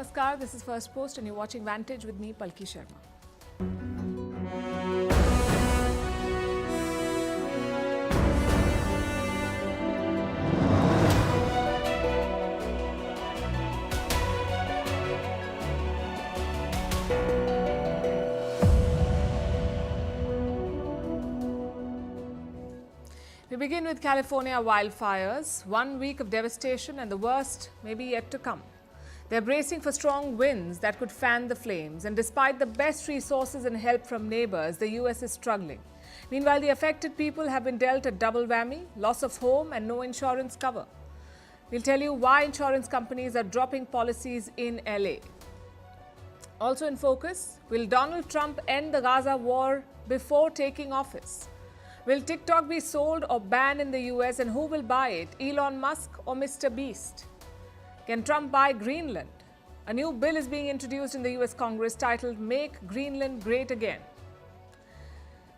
Namaskar, this is Firstpost and you're watching Vantage with me, Palki Sharma. We begin with California wildfires. 1 week of devastation and the worst may be yet to come. They're bracing for strong winds that could fan the flames. And despite the best resources and help from neighbors, the US is struggling. Meanwhile, the affected people have been dealt a double whammy, loss of home and no insurance cover. We'll tell you why insurance companies are dropping policies in LA. Also in focus, will Donald Trump end the Gaza war before taking office? Will TikTok be sold or banned in the US and who will buy it, Elon Musk or Mr. Beast? Can Trump buy Greenland? A new bill is being introduced in the US Congress titled Make Greenland Great Again.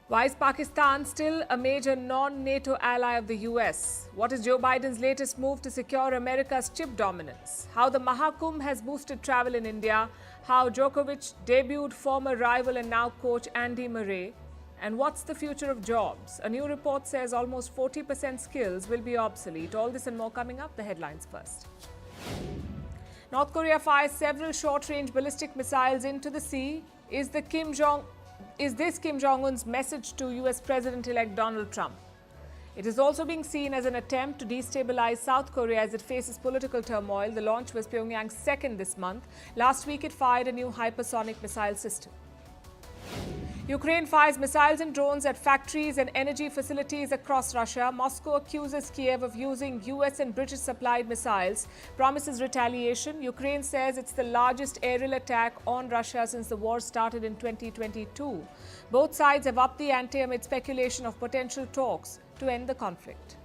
Why is Pakistan still a major non-NATO ally of the US? What is Joe Biden's latest move to secure America's chip dominance? How the Maha Kumbh has boosted travel in India? How Djokovic debuted former rival and now coach Andy Murray? And what's the future of jobs? A new report says almost 40% skills will be obsolete. All this and more coming up. The headlines first. North Korea fires several short-range ballistic missiles into the sea. Is this Kim Jong-un's message to US President-elect Donald Trump? It is also being seen as an attempt to destabilize South Korea as it faces political turmoil. The launch was Pyongyang's second this month. Last week, it fired a new hypersonic missile system. Ukraine fires missiles and drones at factories and energy facilities across Russia. Moscow accuses Kiev of using US and British supplied missiles, promises retaliation. Ukraine says it's the largest aerial attack on Russia since the war started in 2022. Both sides have upped the ante amid speculation of potential talks to end the conflict.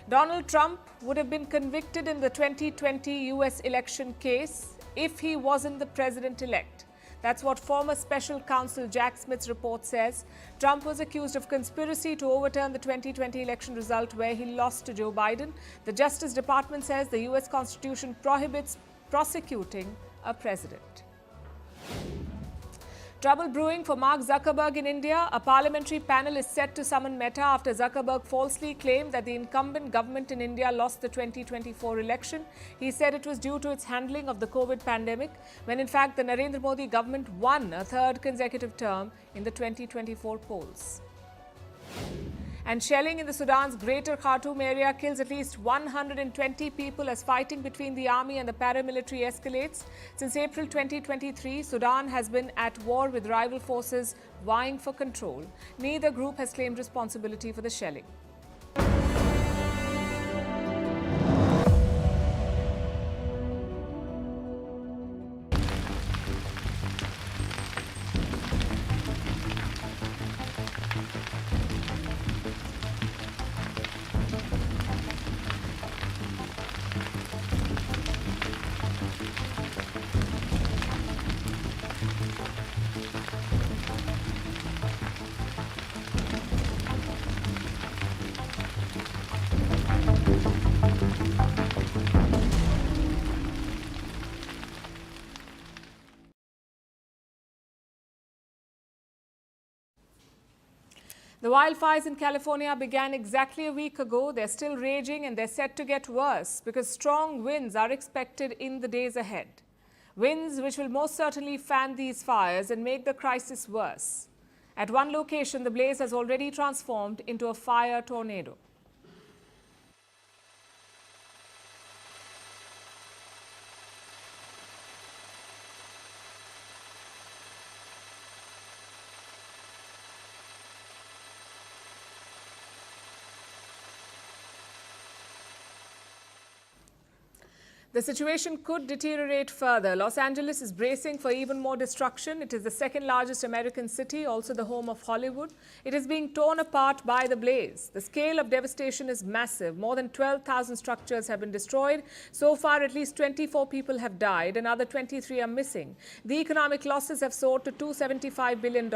Donald Trump would have been convicted in the 2020 US election case if he wasn't the president-elect. That's what former special counsel Jack Smith's report says. Trump was accused of conspiracy to overturn the 2020 election result where he lost to Joe Biden. The Justice Department says the US Constitution prohibits prosecuting a president. Trouble brewing for Mark Zuckerberg in India. A parliamentary panel is set to summon Meta after Zuckerberg falsely claimed that the incumbent government in India lost the 2024 election. He said it was due to its handling of the COVID pandemic, when in fact the Narendra Modi government won a third consecutive term in the 2024 polls. And shelling in the Sudan's greater Khartoum area kills at least 120 people as fighting between the army and the paramilitary escalates. Since April 2023, Sudan has been at war with rival forces vying for control. Neither group has claimed responsibility for the shelling. The wildfires in California began exactly a week ago. They're still raging and they're set to get worse because strong winds are expected in the days ahead. Winds which will most certainly fan these fires and make the crisis worse. At one location, the blaze has already transformed into a fire tornado. The situation could deteriorate further. Los Angeles is bracing for even more destruction. It is the second largest American city, also the home of Hollywood. It is being torn apart by the blaze. The scale of devastation is massive. More than 12,000 structures have been destroyed. So far, at least 24 people have died. Another 23 are missing. The economic losses have soared to $275 billion,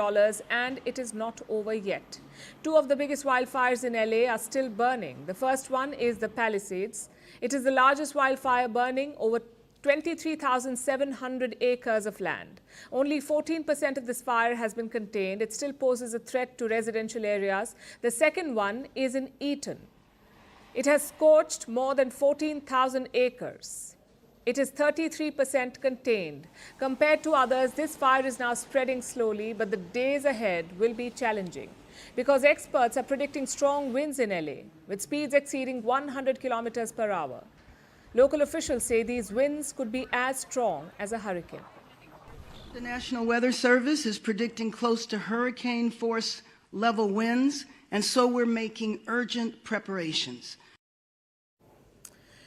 and it is not over yet. Two of the biggest wildfires in LA are still burning. The first one is the Palisades. It is the largest wildfire burning over 23,700 acres of land. Only 14% of this fire has been contained. It still poses a threat to residential areas. The second one is in Eaton. It has scorched more than 14,000 acres. It is 33% contained. Compared to others, this fire is now spreading slowly, but the days ahead will be challenging because experts are predicting strong winds in LA with speeds exceeding 100 kilometers per hour. Local officials say these winds could be as strong as a hurricane. The National Weather Service is predicting close to hurricane force level winds, and so we're making urgent preparations.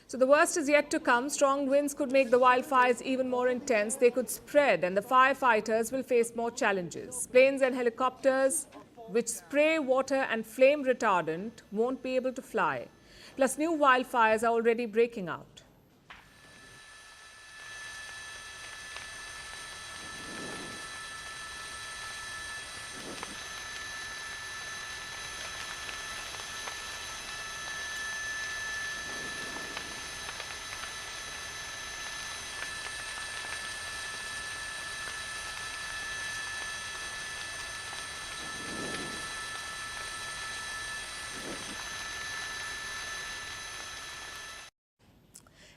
So the worst is yet to come. Strong winds could make the wildfires even more intense. They could spread, and the firefighters will face more challenges. Planes and helicopters, which spray water and flame retardant, won't be able to fly. Plus, new wildfires are already breaking out.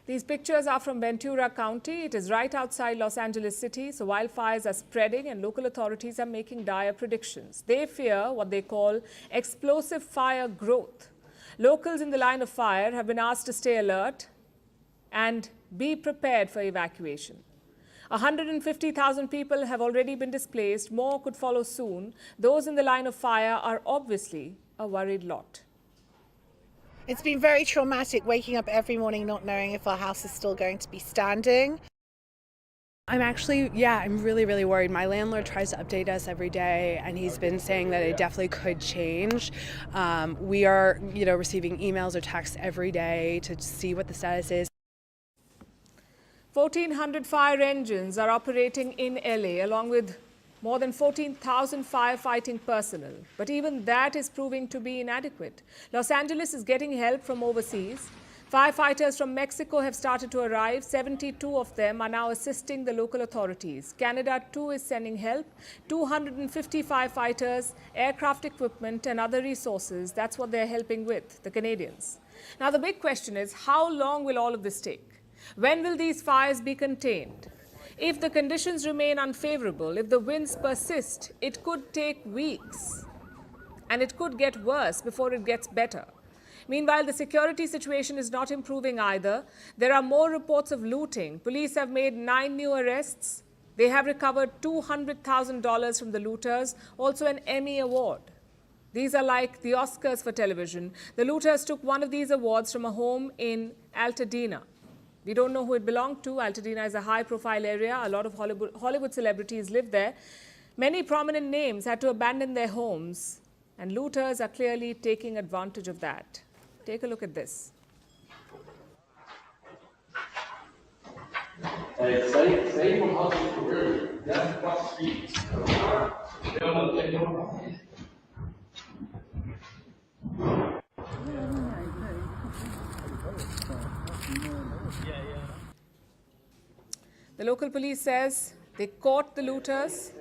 These pictures are from Ventura County. It is right outside Los Angeles City. So wildfires are spreading and local authorities are making dire predictions. They fear what they call explosive fire growth. Locals in the line of fire have been asked to stay alert and be prepared for evacuation. 150,000 people have already been displaced. More could follow soon. Those in the line of fire are obviously a worried lot. It's been very traumatic waking up every morning not knowing if our house is still going to be standing. I'm really, really worried. My landlord tries to update us every day, and he's been saying that it definitely could change. We are, receiving emails or texts every day to see what the status is. 1,400 fire engines are operating in LA, along with more than 14,000 firefighting personnel. But even that is proving to be inadequate. Los Angeles is getting help from overseas. Firefighters from Mexico have started to arrive. 72 of them are now assisting the local authorities. Canada, too, is sending help. 250 firefighters, aircraft equipment, and other resources. That's what they're helping with, the Canadians. Now, the big question is, how long will all of this take? When will these fires be contained? If the conditions remain unfavorable, if the winds persist, it could take weeks. And it could get worse before it gets better. Meanwhile, the security situation is not improving either. There are more reports of looting. Police have made 9 new arrests. They have recovered $200,000 from the looters, also an Emmy Award. These are like the Oscars for television. The looters took one of these awards from a home in Altadena. We don't know who it belonged to. Altadena is a high-profile area. A lot of Hollywood celebrities live there. Many prominent names had to abandon their homes, and looters are clearly taking advantage of that. Take a look at this. The local police says they caught the looters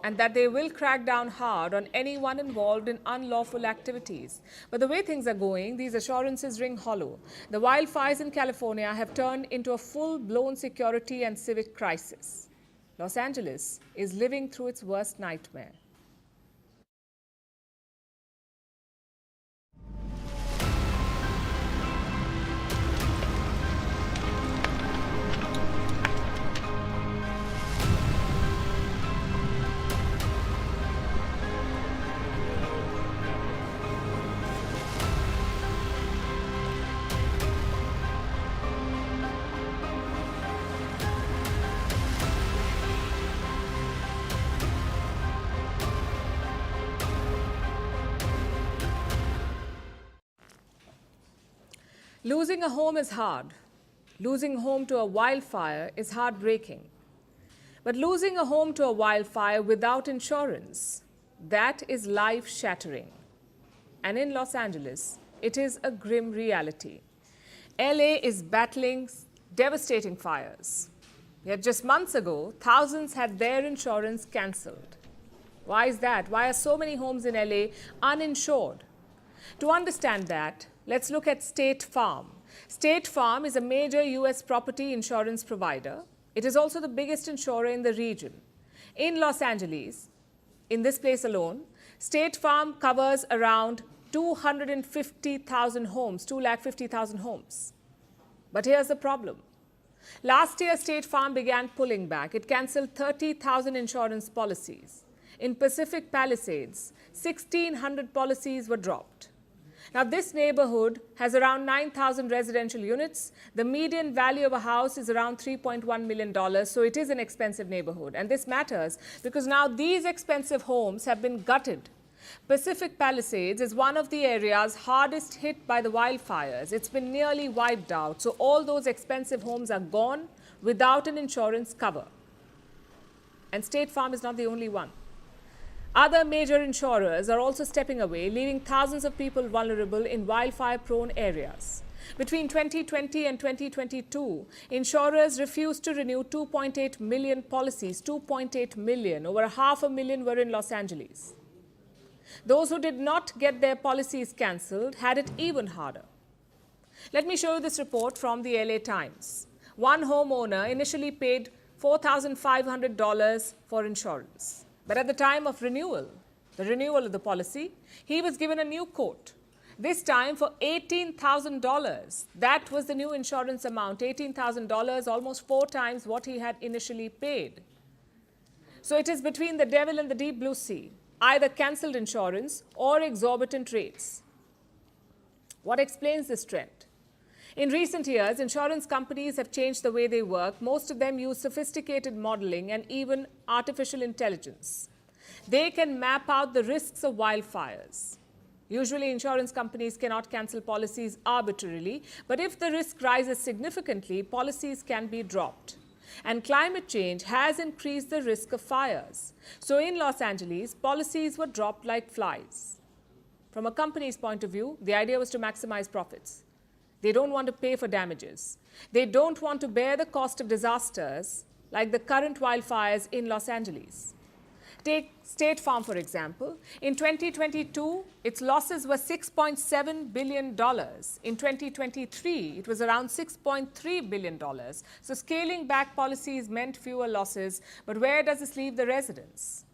and that they will crack down hard on anyone involved in unlawful activities. But the way things are going, these assurances ring hollow. The wildfires in California have turned into a full-blown security and civic crisis. Los Angeles is living through its worst nightmare. Losing a home is hard. Losing home to a wildfire is heartbreaking. But losing a home to a wildfire without insurance, that is life-shattering. And in Los Angeles, it is a grim reality. LA is battling devastating fires. Yet just months ago, thousands had their insurance cancelled. Why is that? Why are so many homes in LA uninsured? To understand that, let's look at State Farm. State Farm is a major US property insurance provider. It is also the biggest insurer in the region. In Los Angeles, in this place alone, State Farm covers around 250,000 homes, 250,000 homes. But here's the problem. Last year, State Farm began pulling back. It cancelled 30,000 insurance policies. In Pacific Palisades, 1,600 policies were dropped. Now, this neighborhood has around 9,000 residential units. The median value of a house is around $3.1 million, so it is an expensive neighborhood. And this matters because now these expensive homes have been gutted. Pacific Palisades is one of the areas hardest hit by the wildfires. It's been nearly wiped out, so all those expensive homes are gone without an insurance cover. And State Farm is not the only one. Other major insurers are also stepping away, leaving thousands of people vulnerable in wildfire-prone areas. Between 2020 and 2022, insurers refused to renew 2.8 million policies, 2.8 million. Over 500,000 were in Los Angeles. Those who did not get their policies cancelled had it even harder. Let me show you this report from the LA Times. One homeowner initially paid $4,500 for insurance. But at the time of renewal, the renewal of the policy, he was given a new quote, this time for $18,000. That was the new insurance amount, $18,000, almost 4 times what he had initially paid. So it is between the devil and the deep blue sea, either cancelled insurance or exorbitant rates. What explains this trend? In recent years, insurance companies have changed the way they work. Most of them use sophisticated modeling and even artificial intelligence. They can map out the risks of wildfires. Usually, insurance companies cannot cancel policies arbitrarily, but if the risk rises significantly, policies can be dropped. And climate change has increased the risk of fires. So in Los Angeles, policies were dropped like flies. From a company's point of view, the idea was to maximize profits. They don't want to pay for damages. They don't want to bear the cost of disasters like the current wildfires in Los Angeles. Take State Farm, for example. In 2022, its losses were $6.7 billion. In 2023, it was around $6.3 billion. So scaling back policies meant fewer losses. But where does this leave the residents?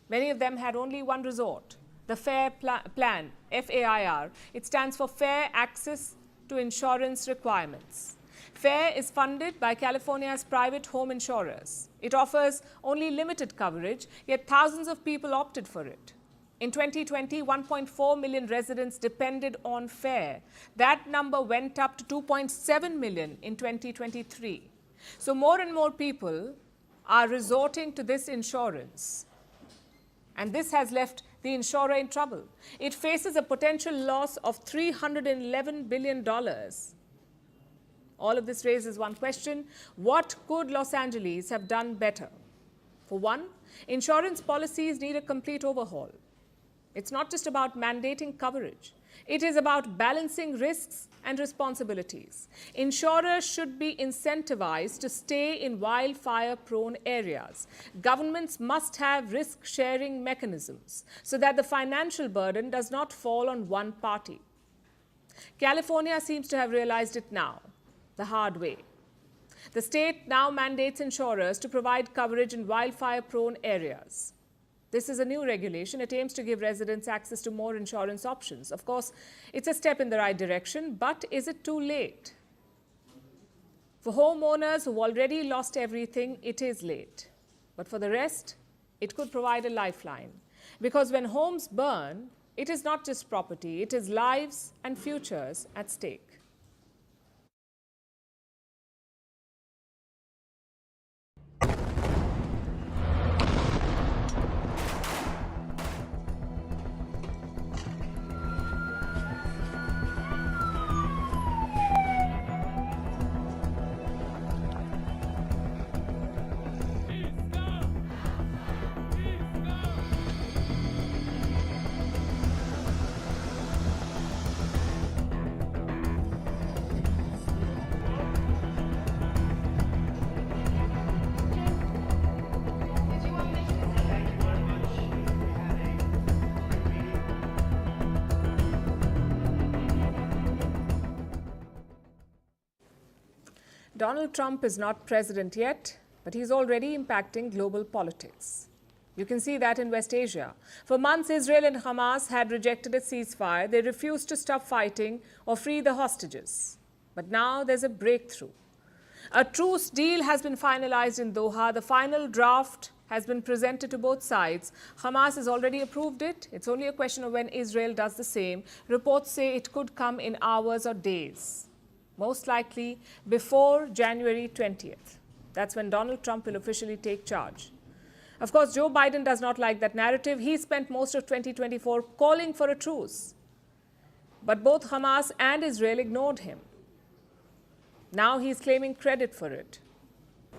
Many of them had only one resort, the FAIR plan, FAIR. It stands for Fair Access to Insurance Requirements. FAIR is funded by California's private home insurers. It offers only limited coverage, yet thousands of people opted for it. In 2020, 1.4 million residents depended on FAIR. That number went up to 2.7 million in 2023. So more and more people are resorting to this insurance. And this has left the insurer in trouble. It faces a potential loss of $311 billion. All of this raises one question: what could Los Angeles have done better? For one, insurance policies need a complete overhaul. It's not just about mandating coverage. It is about balancing risks and responsibilities. Insurers should be incentivized to stay in wildfire-prone areas. Governments must have risk-sharing mechanisms so that the financial burden does not fall on one party. California seems to have realized it now, the hard way. The state now mandates insurers to provide coverage in wildfire-prone areas. This is a new regulation. It aims to give residents access to more insurance options. Of course, it's a step in the right direction, but is it too late? For homeowners who've already lost everything, it is late. But for the rest, it could provide a lifeline. Because when homes burn, it is not just property, it is lives and futures at stake. Donald Trump is not president yet, but he's already impacting global politics. You can see that in West Asia. For months, Israel and Hamas had rejected a ceasefire. They refused to stop fighting or free the hostages. But now there's a breakthrough. A truce deal has been finalized in Doha. The final draft has been presented to both sides. Hamas has already approved it. It's only a question of when Israel does the same. Reports say it could come in hours or days, most likely before January 20th. That's when Donald Trump will officially take charge. Of course, Joe Biden does not like that narrative. He spent most of 2024 calling for a truce. But both Hamas and Israel ignored him. Now he's claiming credit for it.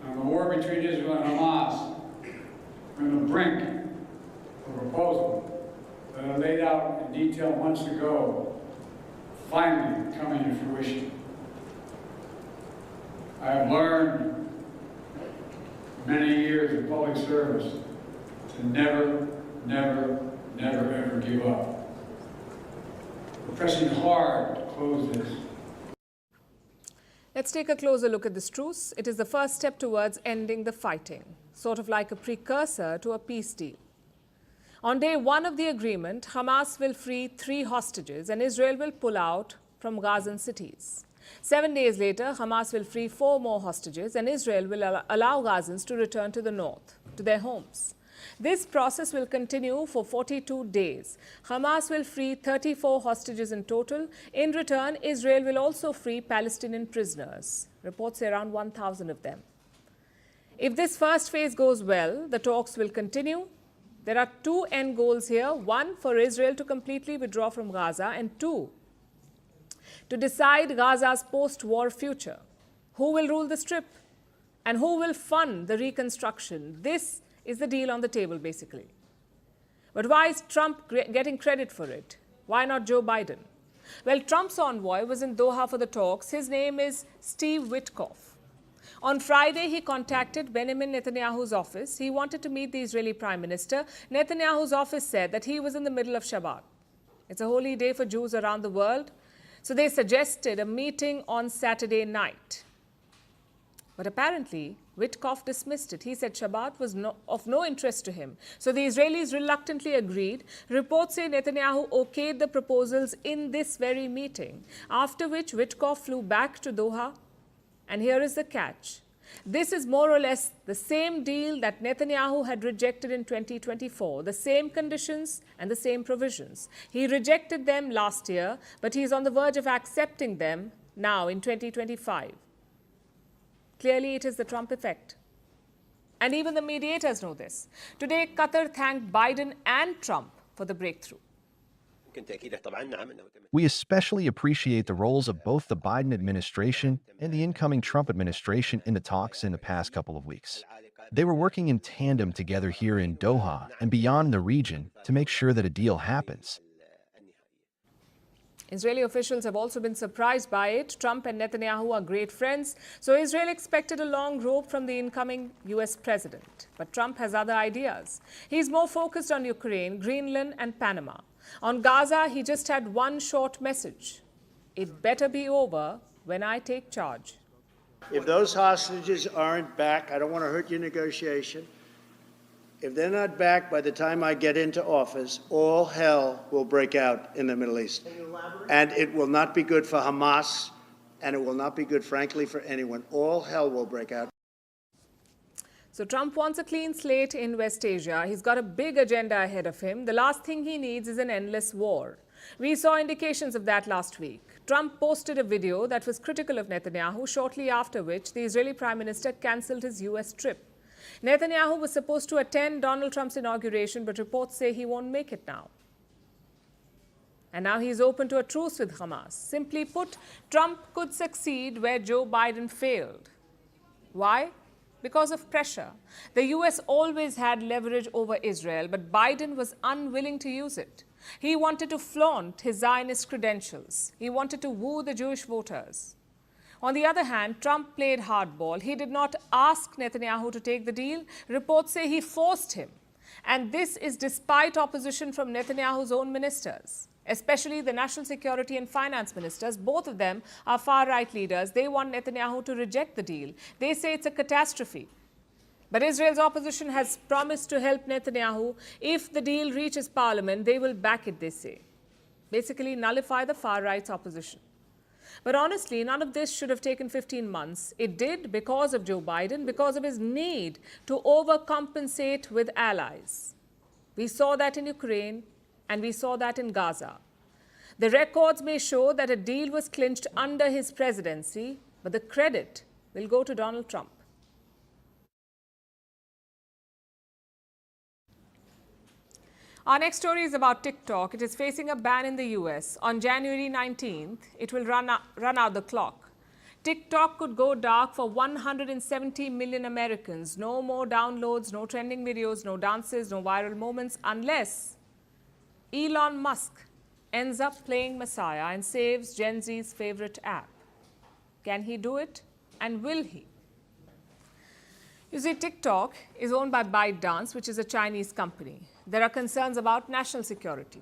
Now, the war between Israel and Hamas are on the brink of a proposal that I laid out in detail months ago, finally coming to fruition. I have learned many years of public service to never, ever give up. We're pressing hard to close this. Let's take a closer look at this truce. It is the first step towards ending the fighting, sort of like a precursor to a peace deal. On day one of the agreement, Hamas will free 3 hostages and Israel will pull out from Gazan cities. 7 days later, Hamas will free 4 more hostages and Israel will allow Gazans to return to the north, to their homes. This process will continue for 42 days. Hamas will free 34 hostages in total. In return, Israel will also free Palestinian prisoners. Reports say around 1,000 of them. If this first phase goes well, the talks will continue. There are 2 end goals here. 1, for Israel to completely withdraw from Gaza, and 2, to decide Gaza's post-war future. Who will rule the Strip? And who will fund the reconstruction? This is the deal on the table, basically. But why is Trump getting credit for it? Why not Joe Biden? Well, Trump's envoy was in Doha for the talks. His name is Steve Witkoff. On Friday, he contacted Benjamin Netanyahu's office. He wanted to meet the Israeli Prime Minister. Netanyahu's office said that he was in the middle of Shabbat. It's a holy day for Jews around the world. So they suggested a meeting on Saturday night. But apparently, Witkoff dismissed it. He said Shabbat was of no interest to him. So the Israelis reluctantly agreed. Reports say Netanyahu okayed the proposals in this very meeting, after which Witkoff flew back to Doha. And here is the catch. This is more or less the same deal that Netanyahu had rejected in 2024, the same conditions and the same provisions. He rejected them last year, but he is on the verge of accepting them now in 2025. Clearly, it is the Trump effect. And even the mediators know this. Today, Qatar thanked Biden and Trump for the breakthrough. We especially appreciate the roles of both the Biden administration and the incoming Trump administration in the talks in the past couple of weeks. They were working in tandem together here in Doha and beyond the region to make sure that a deal happens. Israeli officials have also been surprised by it. Trump and Netanyahu are great friends, so Israel expected a long rope from the incoming US president. But Trump has other ideas. He's more focused on Ukraine, Greenland and Panama. On Gaza, he just had one short message. It better be over when I take charge. If those hostages aren't back, I don't want to hurt your negotiation. If they're not back by the time I get into office, all hell will break out in the Middle East. And it will not be good for Hamas, and it will not be good, frankly, for anyone. All hell will break out. So Trump wants a clean slate in West Asia. He's got a big agenda ahead of him. The last thing he needs is an endless war. We saw indications of that last week. Trump posted a video that was critical of Netanyahu, shortly after which the Israeli Prime Minister cancelled his US trip. Netanyahu was supposed to attend Donald Trump's inauguration, but reports say he won't make it now. And now he's open to a truce with Hamas. Simply put, Trump could succeed where Joe Biden failed. Why? Because of pressure. The US always had leverage over Israel, but Biden was unwilling to use it. He wanted to flaunt his Zionist credentials. He wanted to woo the Jewish voters. On the other hand, Trump played hardball. He did not ask Netanyahu to take the deal. Reports say he forced him. And this is despite opposition from Netanyahu's own ministers. especially the national security and finance ministers. Both of them are far-right leaders. They want Netanyahu to reject the deal. They say it's a catastrophe. But Israel's opposition has promised to help Netanyahu. If the deal reaches parliament, they will back it, they say. Basically nullify the far-right's opposition. But honestly, none of this should have taken 15 months. It did because of Joe Biden, because of his need to overcompensate with allies. We saw that in Ukraine, and we saw that in Gaza. The records may show that a deal was clinched under his presidency, but the credit will go to Donald Trump. Our next story is about TikTok. It is facing a ban in the US. On January 19th, it will run out the clock. TikTok could go dark for 170 million Americans. No more downloads, no trending videos, no dances, no viral moments, unless Elon Musk ends up playing Messiah and saves Gen Z's favorite app. Can he do it? And will he? You see, TikTok is owned by ByteDance, which is a Chinese company. There are concerns about national security.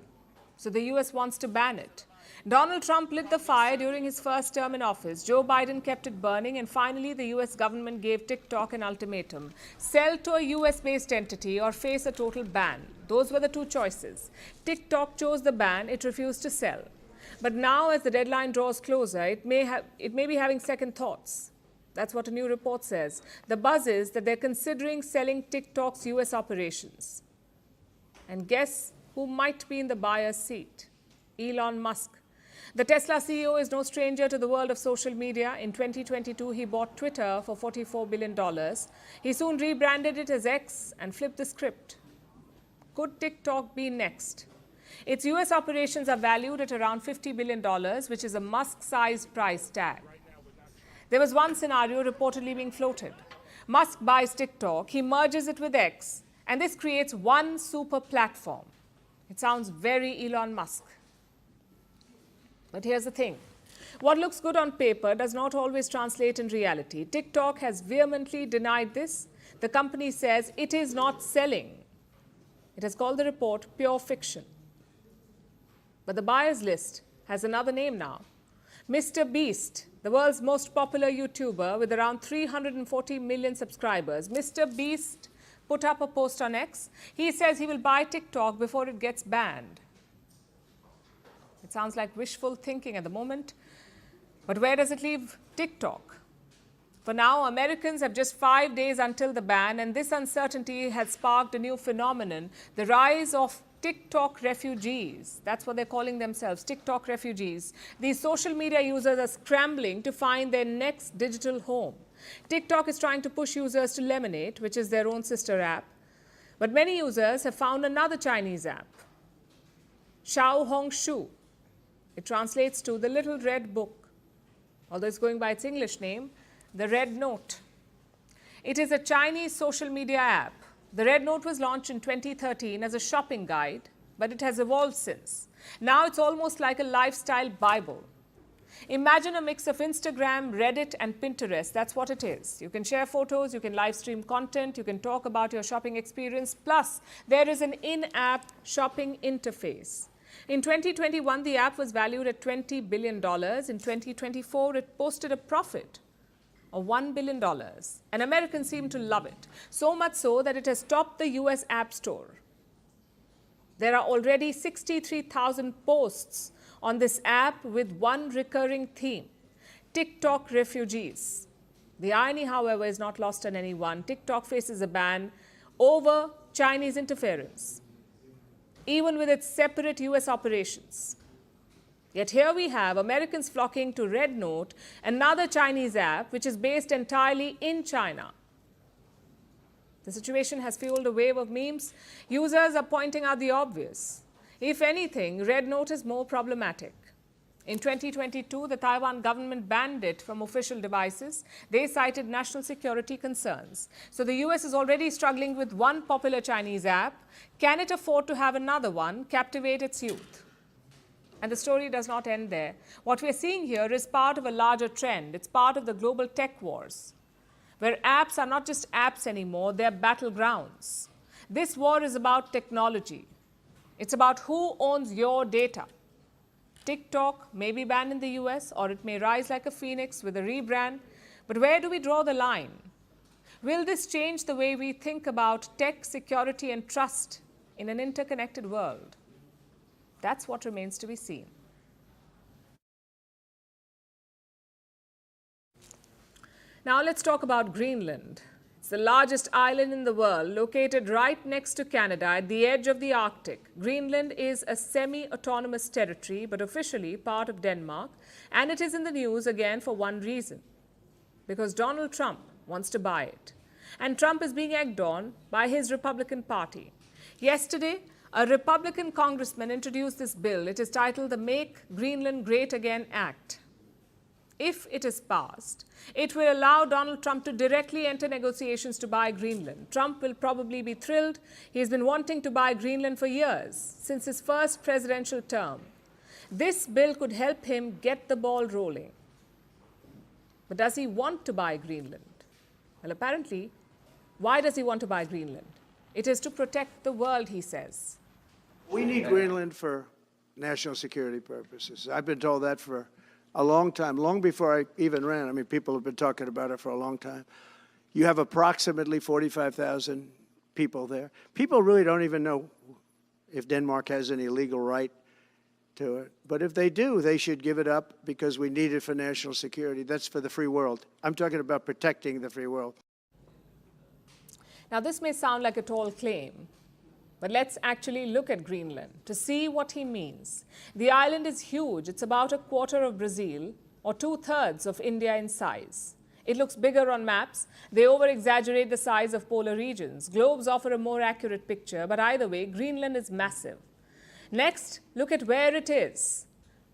So the US wants to ban it. Donald Trump lit the fire during his first term in office. Joe Biden kept it burning, and finally the US government gave TikTok an ultimatum: sell to a US-based entity or face a total ban. Those were the two choices. TikTok chose the ban. It refused to sell. But now, as the deadline draws closer, it may be having second thoughts. That's what a new report says. The buzz is that they're considering selling TikTok's US operations. And guess who might be in the buyer's seat? Elon Musk. The Tesla CEO is no stranger to the world of social media. In 2022, he bought Twitter for $44 billion. He soon rebranded it as X and flipped the script. Could TikTok be next? Its US operations are valued at around $50 billion, which is a Musk-sized price tag. There was one scenario reportedly being floated. Musk buys TikTok, he merges it with X, and this creates one super platform. It sounds very Elon Musk. But here's the thing. What looks good on paper does not always translate in reality. TikTok has vehemently denied this. The company says it is not selling. It has called the report pure fiction. But the buyer's list has another name now. Mr. Beast, the world's most popular YouTuber with around 340 million subscribers. Mr. Beast put up a post on X. He says he will buy TikTok before it gets banned. It sounds like wishful thinking at the moment. But where does it leave TikTok? For now, Americans have just 5 days until the ban, and this uncertainty has sparked a new phenomenon, the rise of TikTok refugees. That's what they're calling themselves, TikTok refugees. These social media users are scrambling to find their next digital home. TikTok is trying to push users to Lemonade, which is their own sister app. But many users have found another Chinese app, Xiao Hong Shu. It translates to the little red book, although it's going by its English name, the Red Note. It is a Chinese social media app. The Red Note was launched in 2013 as a shopping guide, but it has evolved since. Now it's almost like a lifestyle Bible. Imagine a mix of Instagram, Reddit, and Pinterest. That's what it is. You can share photos, you can live stream content, you can talk about your shopping experience. Plus, there is an in-app shopping interface. In 2021, the app was valued at $20 billion. In 2024, it posted a profit of $1 billion. And Americans seem to love it, so much so that it has topped the US App Store. There are already 63,000 posts on this app with one recurring theme: TikTok refugees. The irony, however, is not lost on anyone. TikTok faces a ban over Chinese interference, even with its separate US operations. Yet here we have Americans flocking to Red Note, another Chinese app which is based entirely in China. The situation has fueled a wave of memes. Users are pointing out the obvious. If anything, Red Note is more problematic. In 2022, the Taiwan government banned it from official devices. They cited national security concerns. So the US is already struggling with one popular Chinese app. Can it afford to have another one captivate its youth? And the story does not end there. What we're seeing here is part of a larger trend. It's part of the global tech wars, where apps are not just apps anymore, they're battlegrounds. This war is about technology. It's about who owns your data. TikTok may be banned in the US, or it may rise like a phoenix with a rebrand. But where do we draw the line? Will this change the way we think about tech, security, and trust in an interconnected world? That's what remains to be seen. Now let's talk about Greenland. It's the largest island in the world, located right next to Canada at the edge of the Arctic. Greenland is a semi-autonomous territory, but officially part of Denmark, and it is in the news again for one reason: because Donald Trump wants to buy it. And Trump is being egged on by his Republican Party. Yesterday, a Republican congressman introduced this bill. It is titled the Make Greenland Great Again Act. If it is passed, it will allow Donald Trump to directly enter negotiations to buy Greenland. Trump will probably be thrilled. He has been wanting to buy Greenland for years, since his first presidential term. This bill could help him get the ball rolling. But does he want to buy Greenland? Well, apparently, why does he want to buy Greenland? It is to protect the world, he says. We need Greenland for national security purposes. I've been told that for a long time, long before I even ran. I mean, people have been talking about it for a long time. You have approximately 45,000 people there. People really don't even know if Denmark has any legal right to it. But if they do, they should give it up because we need it for national security. That's for the free world. I'm talking about protecting the free world. Now, this may sound like a tall claim, but let's actually look at Greenland to see what he means. The island is huge. It's about a quarter of Brazil, or 2/3 of India in size. It looks bigger on maps. They over-exaggerate the size of polar regions. Globes offer a more accurate picture, but either way, Greenland is massive. Next, look at where it is.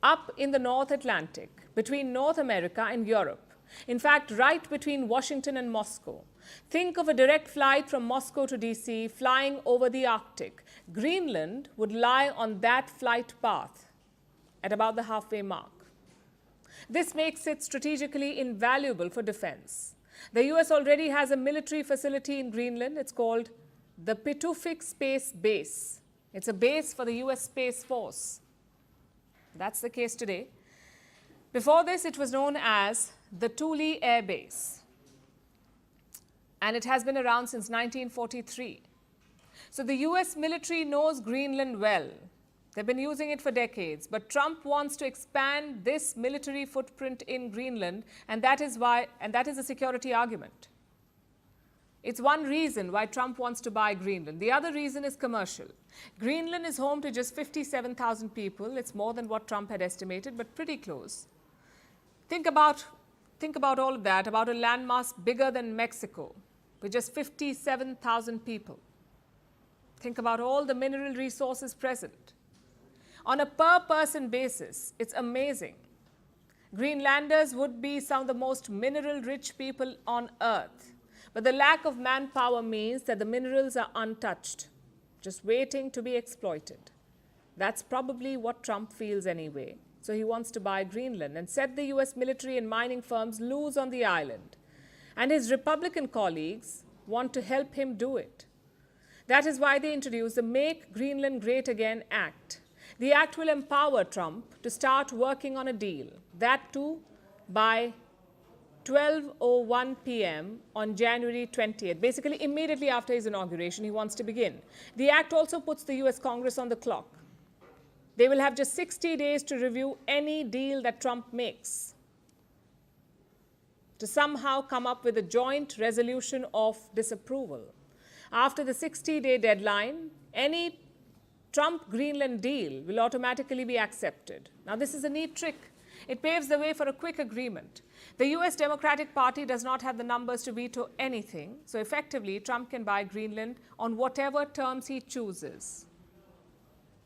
Up in the North Atlantic, between North America and Europe. In fact, right between Washington and Moscow. Think of a direct flight from Moscow to DC flying over the Arctic. Greenland would lie on that flight path at about the halfway mark. This makes it strategically invaluable for defense. The US already has a military facility in Greenland. It's called the Pitufik Space Base. It's a base for the US Space Force. That's the case today. Before this, it was known as the Thule Air Base, and it has been around since 1943. So the US military knows Greenland well. They've been using it for decades, but Trump wants to expand this military footprint in Greenland, and that is a security argument. It's one reason why Trump wants to buy Greenland. The other reason is commercial. Greenland is home to just 57,000 people. It's more than what Trump had estimated, but pretty close. Think about all of that, about a landmass bigger than Mexico, with just 57,000 people. Think about all the mineral resources present. On a per-person basis, it's amazing. Greenlanders would be some of the most mineral-rich people on Earth. But the lack of manpower means that the minerals are untouched, just waiting to be exploited. That's probably what Trump feels anyway. So he wants to buy Greenland and set the US military and mining firms loose on the island. And his Republican colleagues want to help him do it. That is why they introduced the Make Greenland Great Again Act. The act will empower Trump to start working on a deal, that too by 12:01 p.m. on January 20th. Basically, immediately after his inauguration, he wants to begin. The act also puts the US Congress on the clock. They will have just 60 days to review any deal that Trump makes, to somehow come up with a joint resolution of disapproval. After the 60-day deadline, any Trump-Greenland deal will automatically be accepted. Now, this is a neat trick. It paves the way for a quick agreement. The US Democratic Party does not have the numbers to veto anything, so effectively, Trump can buy Greenland on whatever terms he chooses.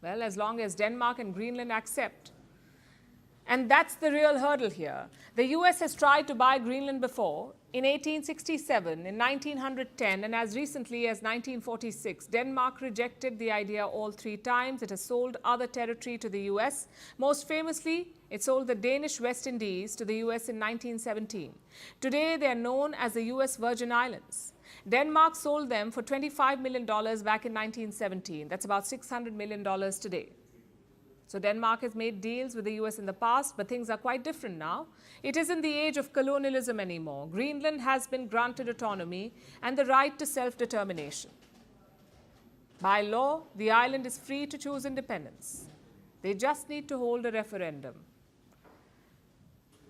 Well, as long as Denmark and Greenland accept. And that's the real hurdle here. The US has tried to buy Greenland before, in 1867, in 1910, and as recently as 1946. Denmark rejected the idea all 3 times. It has sold other territory to the US. Most famously, it sold the Danish West Indies to the US in 1917. Today, they are known as the US Virgin Islands. Denmark sold them for $25 million back in 1917. That's about $600 million today. So Denmark has made deals with the US in the past, but things are quite different now. It isn't the age of colonialism anymore. Greenland has been granted autonomy and the right to self-determination. By law, the island is free to choose independence. They just need to hold a referendum.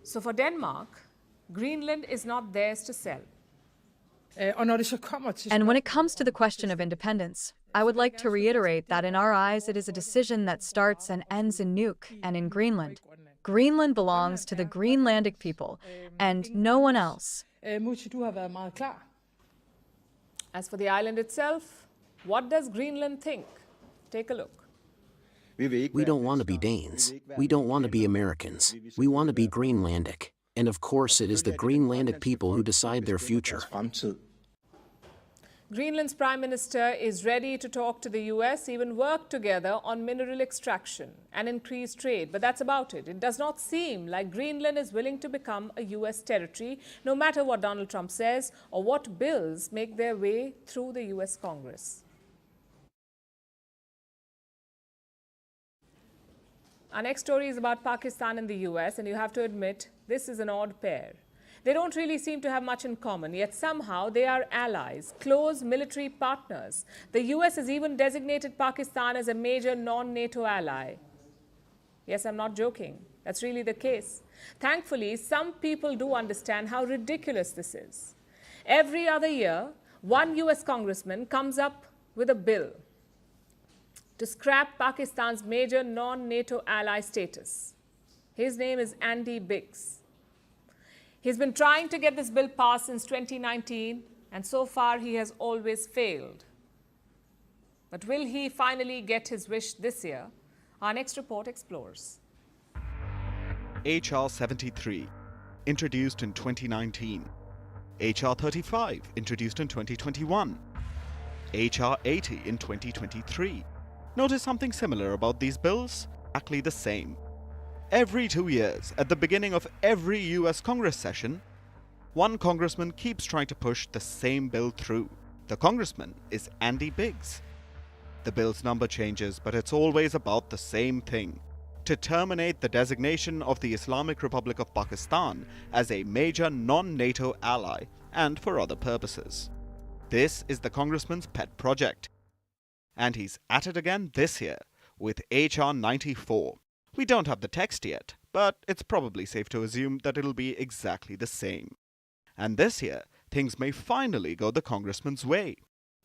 So for Denmark, Greenland is not theirs to sell. And when it comes to the question of independence, I would like to reiterate that in our eyes it is a decision that starts and ends in Nuuk and in Greenland. Greenland belongs to the Greenlandic people and no one else. As for the island itself, what does Greenland think? Take a look. We don't want to be Danes. We don't want to be Americans. We want to be Greenlandic. And of course, it is the Greenlandic people who decide their future. Greenland's Prime Minister is ready to talk to the US, even work together on mineral extraction and increase trade. But that's about it. It does not seem like Greenland is willing to become a US territory, no matter what Donald Trump says or what bills make their way through the US Congress. Our next story is about Pakistan and the US, and you have to admit, this is an odd pair. They don't really seem to have much in common, yet somehow they are allies, close military partners. The US has even designated Pakistan as a major non-NATO ally. Yes, I'm not joking. That's really the case. Thankfully, some people do understand how ridiculous this is. Every other year, one US congressman comes up with a bill to scrap Pakistan's major non-NATO ally status. His name is Andy Biggs. He's been trying to get this bill passed since 2019, and so far he has always failed. But will he finally get his wish this year? Our next report explores. HR 73, introduced in 2019. HR 35, introduced in 2021. HR 80 in 2023. Notice something similar about these bills? Exactly the same. Every 2 years, at the beginning of every US Congress session, one congressman keeps trying to push the same bill through. The congressman is Andy Biggs. The bill's number changes, but it's always about the same thing: to terminate the designation of the Islamic Republic of Pakistan as a major non-NATO ally and for other purposes. This is the congressman's pet project. And he's at it again this year with HR 94. We don't have the text yet, but it's probably safe to assume that it'll be exactly the same. And this year, things may finally go the congressman's way.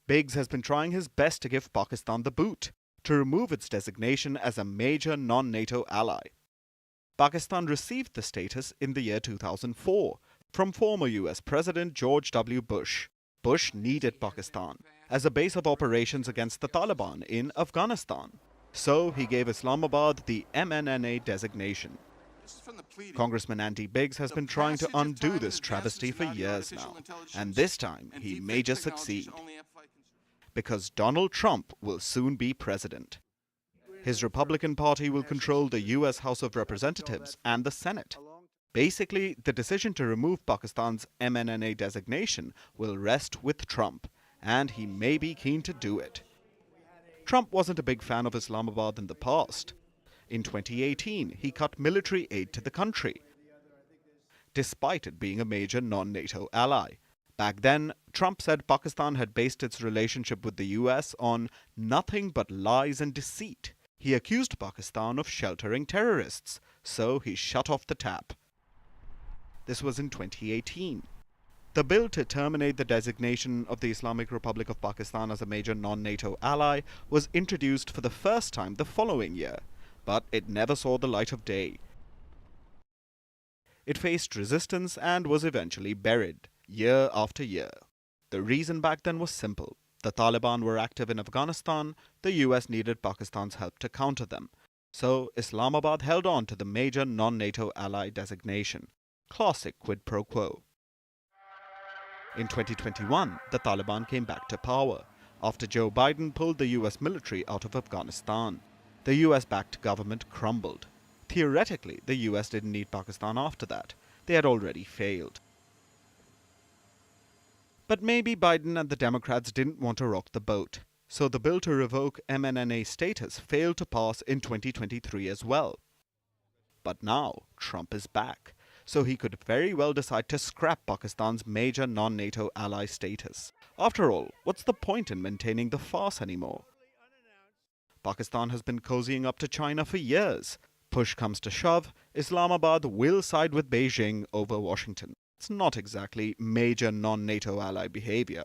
Biggs has been trying his best to give Pakistan the boot, to remove its designation as a major non-NATO ally. Pakistan received the status in the year 2004 from former US President George W. Bush. Bush needed Pakistan as a base of operations against the Taliban in Afghanistan. So he gave Islamabad the MNNA designation. Congressman Andy Biggs has been trying to undo this travesty for years now, and this time he may just succeed. Because Donald Trump will soon be president. His Republican Party will control the US House of Representatives and the Senate. Basically, the decision to remove Pakistan's MNNA designation will rest with Trump, and he may be keen to do it. Trump wasn't a big fan of Islamabad in the past. In 2018, he cut military aid to the country, despite it being a major non-NATO ally. Back then, Trump said Pakistan had based its relationship with the US on nothing but lies and deceit. He accused Pakistan of sheltering terrorists, so he shut off the tap. This was in 2018. The bill to terminate the designation of the Islamic Republic of Pakistan as a major non-NATO ally was introduced for the first time the following year, but it never saw the light of day. It faced resistance and was eventually buried, year after year. The reason back then was simple. The Taliban were active in Afghanistan, the US needed Pakistan's help to counter them. So Islamabad held on to the major non-NATO ally designation. Classic quid pro quo. In 2021, the Taliban came back to power after Joe Biden pulled the US military out of Afghanistan. The US-backed government crumbled. Theoretically, the US didn't need Pakistan after that. They had already failed. But maybe Biden and the Democrats didn't want to rock the boat. So the bill to revoke MNNA status failed to pass in 2023 as well. But now Trump is back, so he could very well decide to scrap Pakistan's major non-NATO ally status. After all, what's the point in maintaining the farce anymore? Pakistan has been cozying up to China for years. Push comes to shove, Islamabad will side with Beijing over Washington. It's not exactly major non-NATO ally behavior.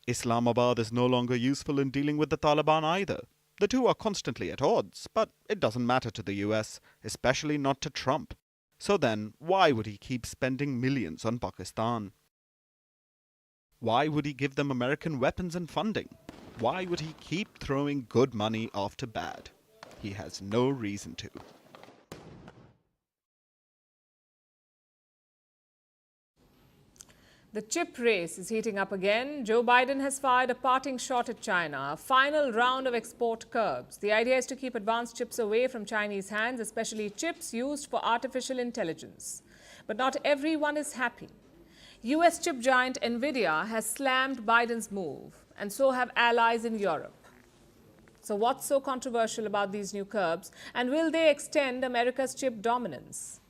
Islamabad is no longer useful in dealing with the Taliban either. The two are constantly at odds, but it doesn't matter to the US, especially not to Trump. So then, why would he keep spending millions on Pakistan? Why would he give them American weapons and funding? Why would he keep throwing good money after bad? He has no reason to. The chip race is heating up again. Joe Biden has fired a parting shot at China, a final round of export curbs. The idea is to keep advanced chips away from Chinese hands, especially chips used for artificial intelligence. But not everyone is happy. US chip giant Nvidia has slammed Biden's move, and so have allies in Europe. So what's so controversial about these new curbs, and will they extend America's chip dominance?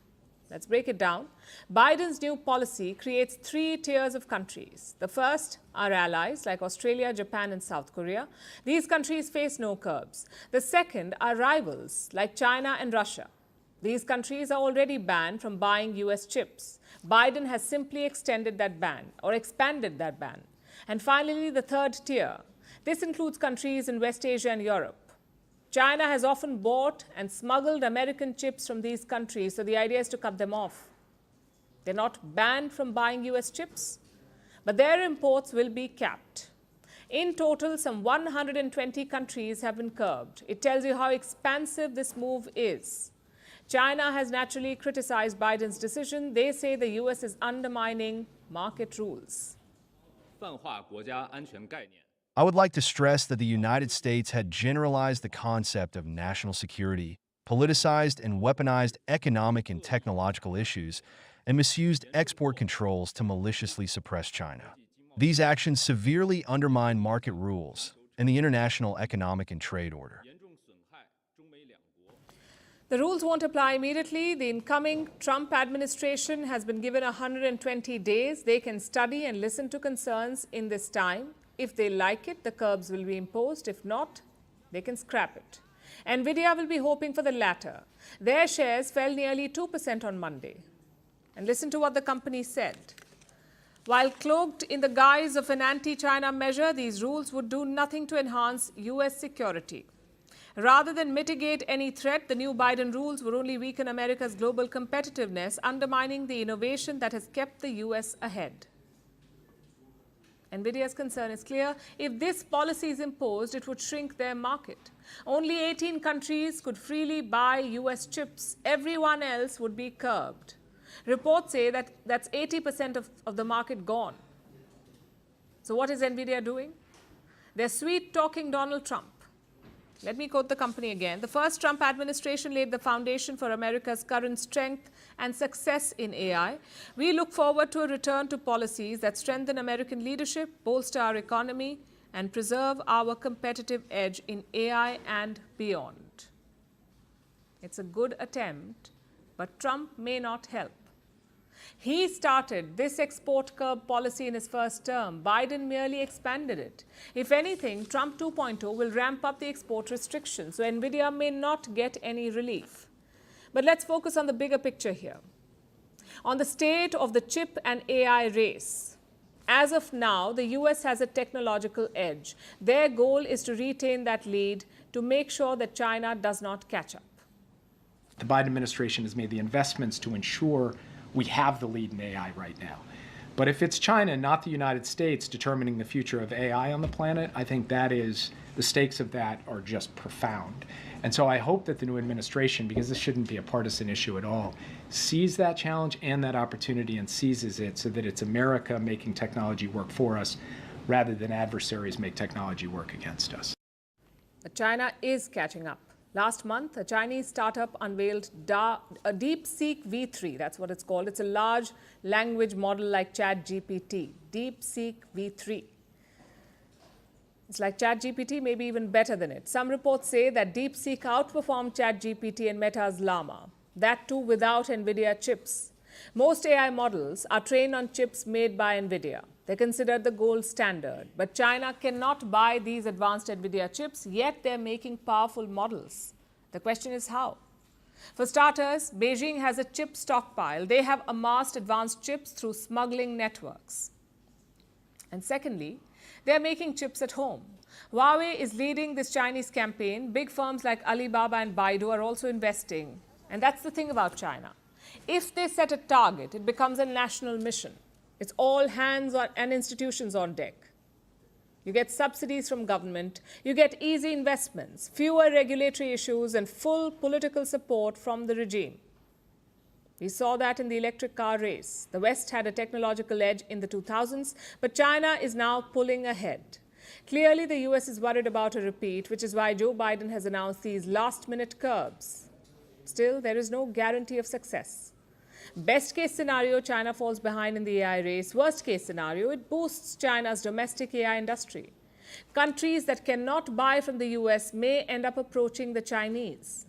Let's break it down. Biden's new policy creates 3 tiers of countries. The first are allies like Australia, Japan, and South Korea. These countries face no curbs. The second are rivals like China and Russia. These countries are already banned from buying US chips. Biden has simply extended that ban or expanded that ban. And finally, the third tier. This includes countries in West Asia and Europe. China has often bought and smuggled American chips from these countries, so the idea is to cut them off. They're not banned from buying US chips, but their imports will be capped. In total, some 120 countries have been curbed. It tells you how expansive this move is. China has naturally criticized Biden's decision. They say the US is undermining market rules. I would like to stress that the United States had generalized the concept of national security, politicized and weaponized economic and technological issues, and misused export controls to maliciously suppress China. These actions severely undermine market rules and the international economic and trade order. The rules won't apply immediately. The incoming Trump administration has been given 120 days. They can study and listen to concerns in this time. If they like it, the curbs will be imposed. If not, they can scrap it. Nvidia will be hoping for the latter. Their shares fell nearly 2% on Monday. And listen to what the company said. While cloaked in the guise of an anti-China measure, these rules would do nothing to enhance US security. Rather than mitigate any threat, the new Biden rules would only weaken America's global competitiveness, undermining the innovation that has kept the US ahead. Nvidia's concern is clear. If this policy is imposed, it would shrink their market. Only 18 countries could freely buy US chips. Everyone else would be curbed. Reports say that that's 80% of the market gone. So what is Nvidia doing? They're sweet-talking Donald Trump. Let me quote the company again. The first Trump administration laid the foundation for America's current strength and success in AI. We look forward to a return to policies that strengthen American leadership, bolster our economy, and preserve our competitive edge in AI and beyond. It's a good attempt, but Trump may not help. He started this export curb policy in his first term. Biden merely expanded it. If anything, Trump 2.0 will ramp up the export restrictions, so Nvidia may not get any relief. But let's focus on the bigger picture here, on the state of the chip and AI race. As of now, the US has a technological edge. Their goal is to retain that lead to make sure that China does not catch up. The Biden administration has made the investments to ensure we have the lead in AI right now. But if it's China, not the United States, determining the future of AI on the planet, I think the stakes of that are just profound. And so I hope that the new administration, because this shouldn't be a partisan issue at all, sees that challenge and that opportunity and seizes it so that it's America making technology work for us rather than adversaries make technology work against us. But China is catching up. Last month, a Chinese startup unveiled a DeepSeek V3. That's what it's called. It's a large language model like ChatGPT. DeepSeek V3. It's like ChatGPT, maybe even better than it. Some reports say that DeepSeek outperformed ChatGPT and Meta's Llama, that too without NVIDIA chips. Most AI models are trained on chips made by NVIDIA. They're considered the gold standard. But China cannot buy these advanced NVIDIA chips, yet they're making powerful models. The question is how? For starters, Beijing has a chip stockpile. They have amassed advanced chips through smuggling networks. And secondly, they're making chips at home. Huawei is leading this Chinese campaign. Big firms like Alibaba and Baidu are also investing. And that's the thing about China. If they set a target, it becomes a national mission. It's all hands and institutions on deck. You get subsidies from government, you get easy investments, fewer regulatory issues, and full political support from the regime. We saw that in the electric car race. The West had a technological edge in the 2000s, but China is now pulling ahead. Clearly, the US is worried about a repeat, which is why Joe Biden has announced these last-minute curbs. Still, there is no guarantee of success. Best case scenario, China falls behind in the AI race. Worst case scenario, it boosts China's domestic AI industry. Countries that cannot buy from the US may end up approaching the Chinese.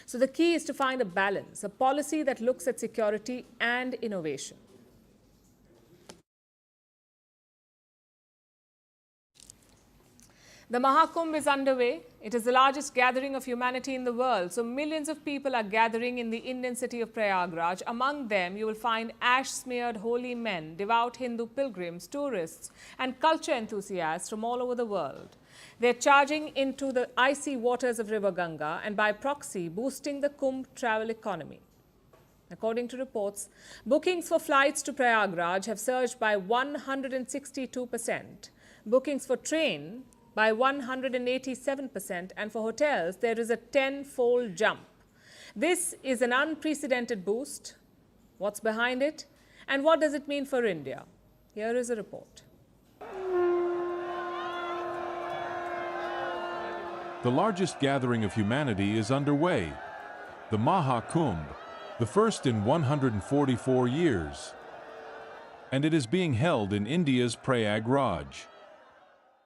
So the key is to find a balance, a policy that looks at security and innovation. The Maha Kumbh is underway. It is the largest gathering of humanity in the world. So millions of people are gathering in the Indian city of Prayagraj. Among them, you will find ash-smeared holy men, devout Hindu pilgrims, tourists, and culture enthusiasts from all over the world. They're charging into the icy waters of River Ganga and by proxy boosting the Kumbh travel economy. According to reports, bookings for flights to Prayagraj have surged by 162%. Bookings for train by 187%, and for hotels, there is a 10-fold jump. This is an unprecedented boost. What's behind it? And what does it mean for India? Here is a report. The largest gathering of humanity is underway. The Maha Kumbh, the first in 144 years. And it is being held in India's Prayagraj.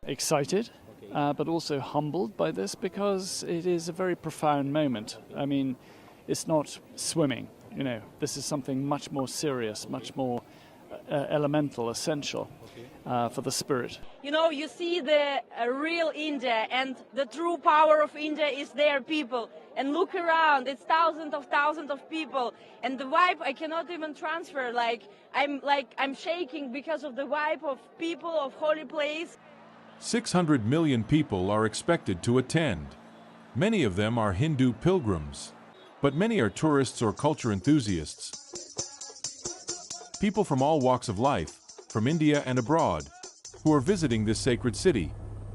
Excited, but also humbled by this because it is a very profound moment. I mean, it's not swimming, you know, this is something much more serious, much more elemental, essential for the spirit. You know, you see the real India, and the true power of India is their people. And look around, it's thousands of people, and the vibe I cannot even transfer. I'm shaking because of the vibe of people, of holy place. 600 million people are expected to attend. Many of them are Hindu pilgrims, but many are tourists or culture enthusiasts. People from all walks of life, from India and abroad, who are visiting this sacred city.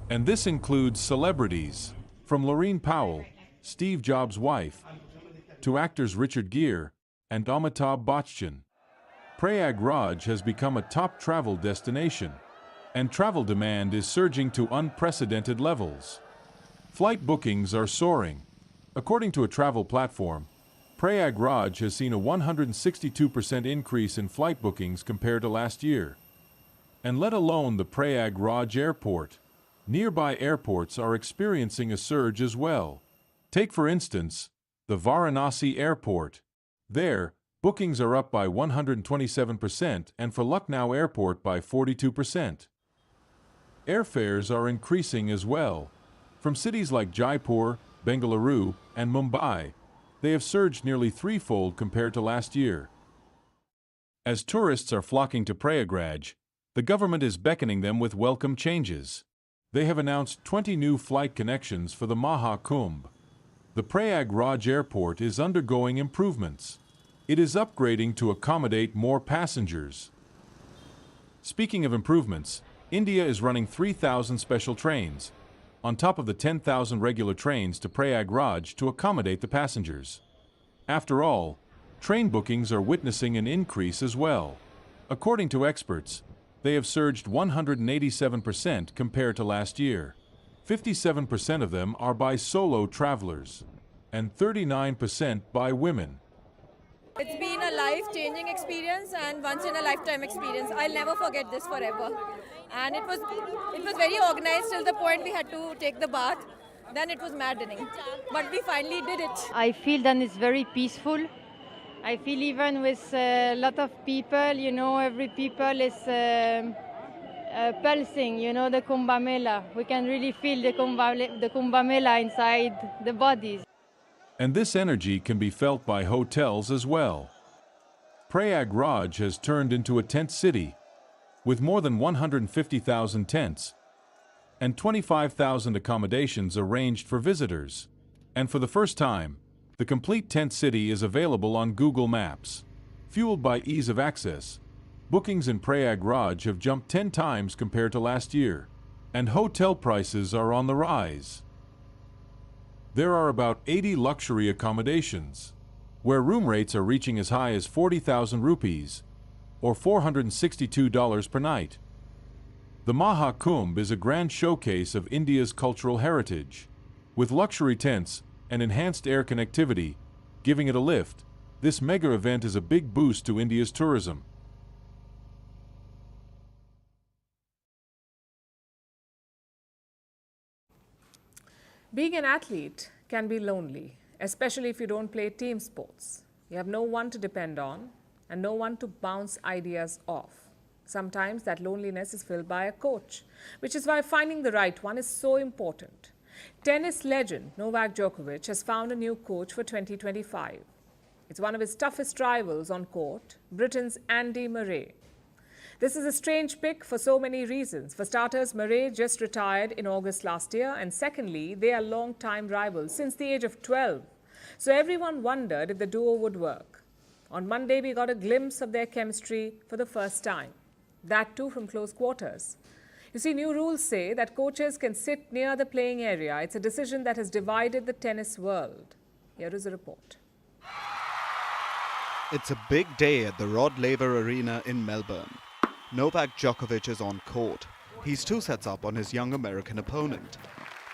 And this includes celebrities, from Laureen Powell, Steve Jobs' wife, to actors Richard Gere and Amitabh Bachchan. Prayagraj has become a top travel destination, and travel demand is surging to unprecedented levels. Flight bookings are soaring. According to a travel platform, Prayagraj has seen a 162% increase in flight bookings compared to last year. And let alone the Prayagraj airport. Nearby airports are experiencing a surge as well. Take, for instance, the Varanasi airport. There, bookings are up by 127% and for Lucknow airport by 42%. Airfares are increasing as well. From cities like Jaipur, Bengaluru, and Mumbai, they have surged nearly threefold compared to last year. As tourists are flocking to Prayagraj, the government is beckoning them with welcome changes. They have announced 20 new flight connections for the Maha Kumbh. The Prayagraj airport is undergoing improvements. It is upgrading to accommodate more passengers. Speaking of improvements, India is running 3,000 special trains, on top of the 10,000 regular trains to Prayagraj to accommodate the passengers. After all, train bookings are witnessing an increase as well. According to experts, they have surged 187% compared to last year. 57% of them are by solo travelers, and 39% by women. It's been a life-changing experience and once-in-a-lifetime experience. I'll never forget this forever. and it was very organized till the point we had to take the bath. Then it was maddening, but we finally did it. I feel that it's very peaceful. I feel even with a lot of people, you know, every people is pulsing, you know, the Kumbh Mela. We can really feel the Kumbh Mela inside the bodies. And this energy can be felt by hotels as well. Prayagraj has turned into a tent city, with more than 150,000 tents and 25,000 accommodations arranged for visitors. And for the first time, the complete tent city is available on Google Maps. Fueled by ease of access, bookings in Prayagraj have jumped 10 times compared to last year, and hotel prices are on the rise. There are about 80 luxury accommodations, where room rates are reaching as high as 40,000 rupees, or $462 per night. The Maha Kumbh is a grand showcase of India's cultural heritage, with luxury tents and enhanced air connectivity, giving it a lift. This mega event is a big boost to India's tourism. Being an athlete can be lonely, especially if you don't play team sports. You have no one to depend on and no one to bounce ideas off. Sometimes that loneliness is filled by a coach, which is why finding the right one is so important. Tennis legend Novak Djokovic has found a new coach for 2025. It's one of his toughest rivals on court, Britain's Andy Murray. This is a strange pick for so many reasons. For starters, Murray just retired in August last year, and secondly, they are long-time rivals since the age of 12. So everyone wondered if the duo would work. On Monday, we got a glimpse of their chemistry for the first time. That too from close quarters. You see, new rules say that coaches can sit near the playing area. It's a decision that has divided the tennis world. Here is a report. It's a big day at the Rod Laver Arena in Melbourne. Novak Djokovic is on court. He's 2 sets up on his young American opponent.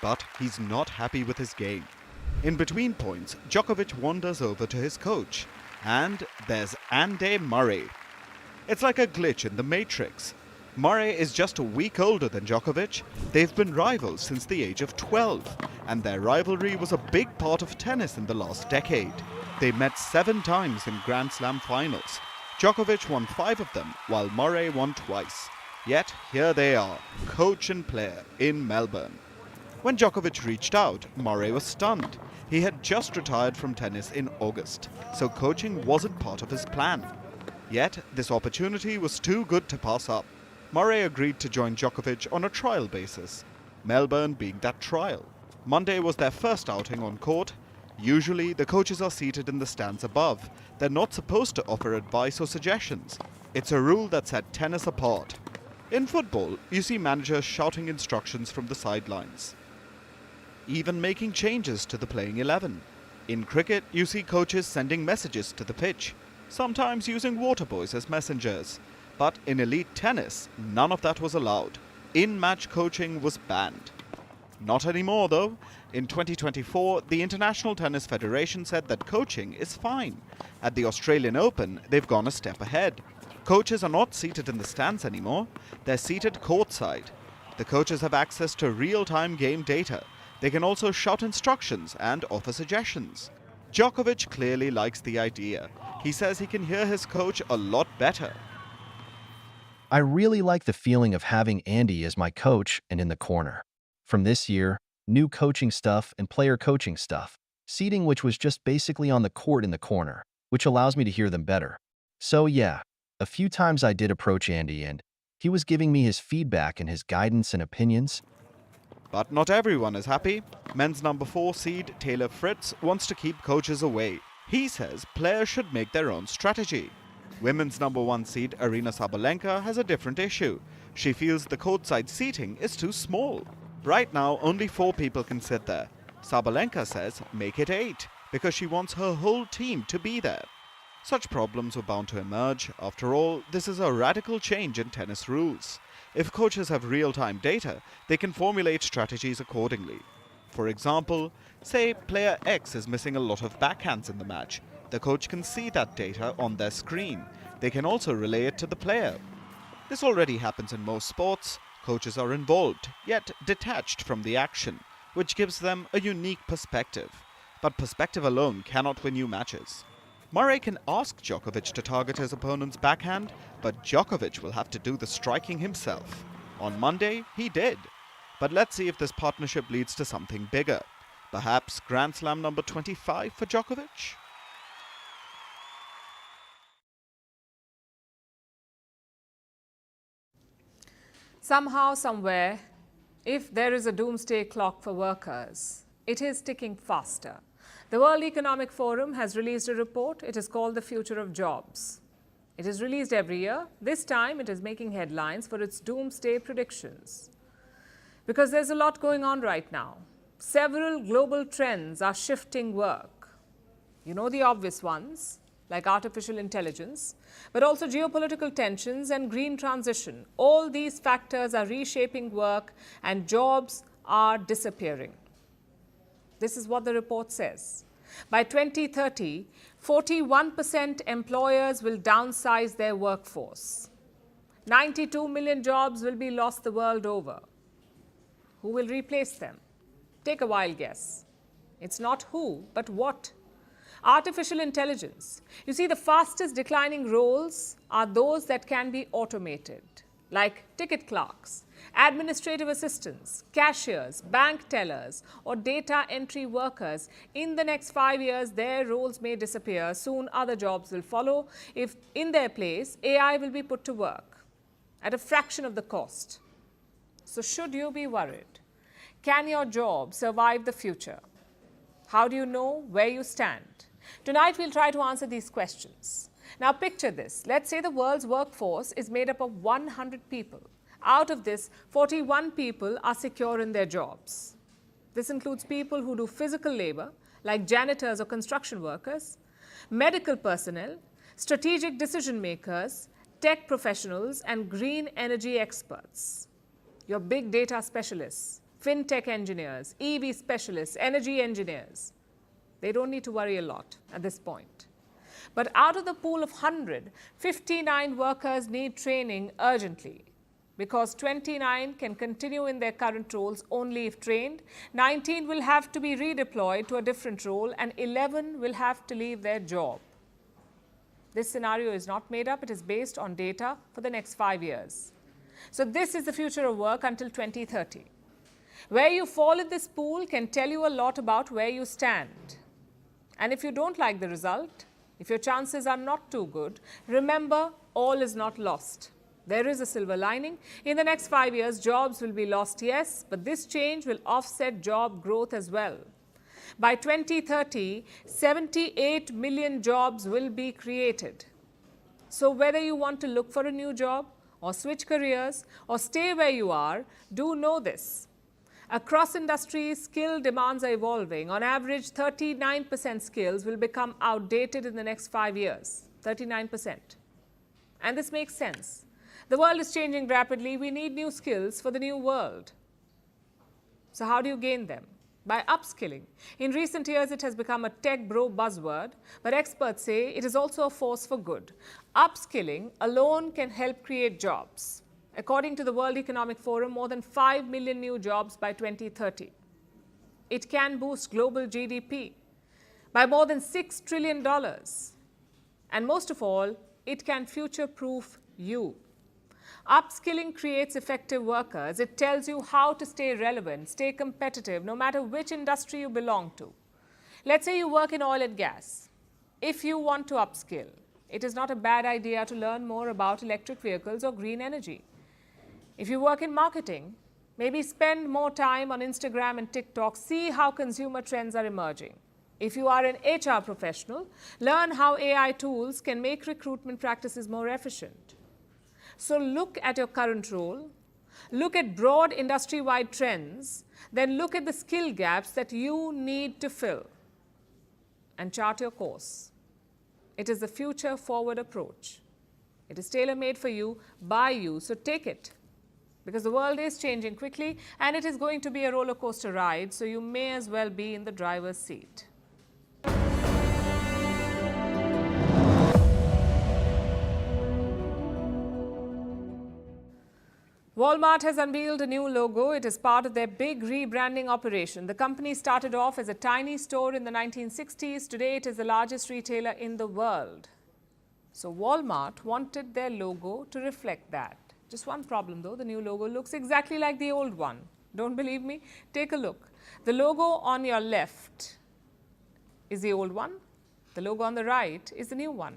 But he's not happy with his game. In between points, Djokovic wanders over to his coach. And there's Andy Murray. It's like a glitch in the Matrix. Murray is just a week older than Djokovic. They've been rivals since the age of 12, and their rivalry was a big part of tennis in the last decade. They met 7 times in Grand Slam finals. Djokovic won 5 of them, while Murray won twice. Yet here they are, coach and player, in Melbourne. When Djokovic reached out, Murray was stunned. He had just retired from tennis in August, so coaching wasn't part of his plan. Yet, this opportunity was too good to pass up. Murray agreed to join Djokovic on a trial basis, Melbourne being that trial. Monday was their first outing on court. Usually, the coaches are seated in the stands above. They're not supposed to offer advice or suggestions. It's a rule that set tennis apart. In football, you see managers shouting instructions from the sidelines, even making changes to the playing 11. In cricket, you see coaches sending messages to the pitch, sometimes using water boys as messengers. But in elite tennis, none of that was allowed. In-match coaching was banned. Not anymore, though. In 2024, the International Tennis Federation said that coaching is fine. At the Australian Open, they've gone a step ahead. Coaches are not seated in the stands anymore. They're seated courtside. The coaches have access to real-time game data. They can also shout instructions and offer suggestions. Djokovic clearly likes the idea. He says he can hear his coach a lot better. I really like the feeling of having Andy as my coach and in the corner. From this year, new coaching stuff and player coaching stuff. Seating which was just basically on the court in the corner, which allows me to hear them better. So yeah, a few times I did approach Andy and he was giving me his feedback and his guidance and opinions. But not everyone is happy. Men's number 4 seed Taylor Fritz wants to keep coaches away. He says players should make their own strategy. Women's number 1 seed Aryna Sabalenka has a different issue. She feels the courtside seating is too small. Right now, only 4 people can sit there. Sabalenka says make it 8, because she wants her whole team to be there. Such problems were bound to emerge. After all, this is a radical change in tennis rules. If coaches have real-time data, they can formulate strategies accordingly. For example, say player X is missing a lot of backhands in the match. The coach can see that data on their screen. They can also relay it to the player. This already happens in most sports. Coaches are involved, yet detached from the action, which gives them a unique perspective. But perspective alone cannot win you matches. Murray can ask Djokovic to target his opponent's backhand, but Djokovic will have to do the striking himself. On Monday, he did. But let's see if this partnership leads to something bigger. Perhaps Grand Slam number 25 for Djokovic? Somehow, somewhere, if there is a doomsday clock for workers, it is ticking faster. The World Economic Forum has released a report. It is called The Future of Jobs. It is released every year. This time, it is making headlines for its doomsday predictions. Because there's a lot going on right now. Several global trends are shifting work. You know the obvious ones, like artificial intelligence, but also geopolitical tensions and green transition. All these factors are reshaping work and jobs are disappearing. This is what the report says. By 2030, 41% employers will downsize their workforce. 92 million jobs will be lost the world over. Who will replace them? Take a wild guess. It's not who, but what. Artificial intelligence. You see, the fastest declining roles are those that can be automated, like ticket clerks, administrative assistants, cashiers, bank tellers, or data entry workers. In the next 5 years, their roles may disappear. Soon, other jobs will follow. If in their place, AI will be put to work at a fraction of the cost. So should you be worried? Can your job survive the future? How do you know where you stand? Tonight, we'll try to answer these questions. Now, picture this. Let's say the world's workforce is made up of 100 people. Out of this, 41 people are secure in their jobs. This includes people who do physical labor, like janitors or construction workers, medical personnel, strategic decision makers, tech professionals, and green energy experts. Your big data specialists, fintech engineers, EV specialists, energy engineers. They don't need to worry a lot at this point. But out of the pool of 100, 59 workers need training urgently because 29 can continue in their current roles only if trained, 19 will have to be redeployed to a different role, and 11 will have to leave their job. This scenario is not made up. It is based on data for the next 5 years. So this is the future of work until 2030. Where you fall in this pool can tell you a lot about where you stand. And if you don't like the result, if your chances are not too good, remember, all is not lost. There is a silver lining. In the next 5 years, jobs will be lost, yes, but this change will offset job growth as well. By 2030, 78 million jobs will be created. So whether you want to look for a new job or switch careers or stay where you are, do know this. Across industries, skill demands are evolving. On average, 39% skills will become outdated in the next 5 years. 39%. And this makes sense. The world is changing rapidly. We need new skills for the new world. So how do you gain them? By upskilling. In recent years, it has become a tech bro buzzword, but experts say it is also a force for good. Upskilling alone can help create jobs. According to the World Economic Forum, more than 5 million new jobs by 2030. It can boost global GDP by more than $6 trillion. And most of all, it can future-proof you. Upskilling creates effective workers. It tells you how to stay relevant, stay competitive, no matter which industry you belong to. Let's say you work in oil and gas. If you want to upskill, it is not a bad idea to learn more about electric vehicles or green energy. If you work in marketing, maybe spend more time on Instagram and TikTok, see how consumer trends are emerging. If you are an HR professional, learn how AI tools can make recruitment practices more efficient. So look at your current role, look at broad industry-wide trends, then look at the skill gaps that you need to fill and chart your course. It is the future-forward approach. It is tailor-made for you, by you, so take it. Because the world is changing quickly and it is going to be a roller coaster ride, so you may as well be in the driver's seat. Walmart has unveiled a new logo. It is part of their big rebranding operation. The company started off as a tiny store in the 1960s. Today, it is the largest retailer in the world. So Walmart wanted their logo to reflect that. Just one problem though, the new logo looks exactly like the old one. Don't believe me? Take a look. The logo on your left is the old one. The logo on the right is the new one.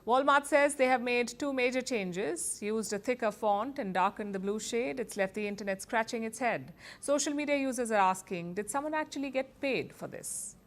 Walmart says they have made two major changes, used a thicker font and darkened the blue shade. It's left the internet scratching its head. Social media users are asking, did someone actually get paid for this?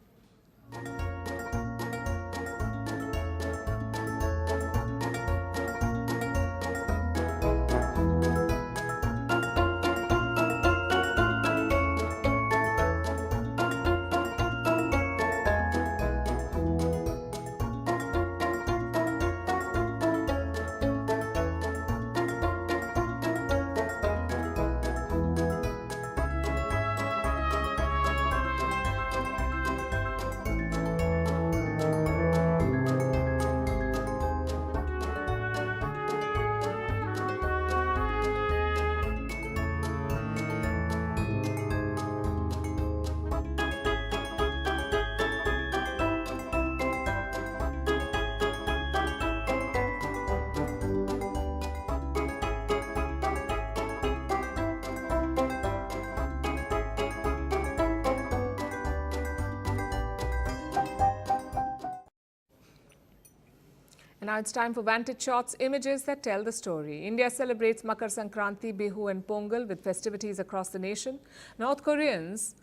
Now it's time for Vantage Shots, images that tell the story. India celebrates Makar Sankranti, Bihu and Pongal with festivities across the nation. North Koreans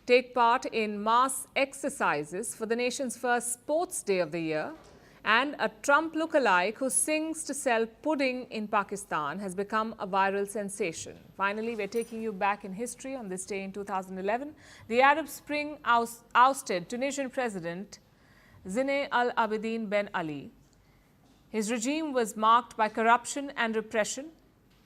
take part in mass exercises for the nation's first sports day of the year. And a Trump lookalike who sings to sell pudding in Pakistan has become a viral sensation. Finally, we're taking you back in history on this day in 2011. The Arab Spring ousted Tunisian President Zine Al Abidine Ben Ali. His regime was marked by corruption and repression.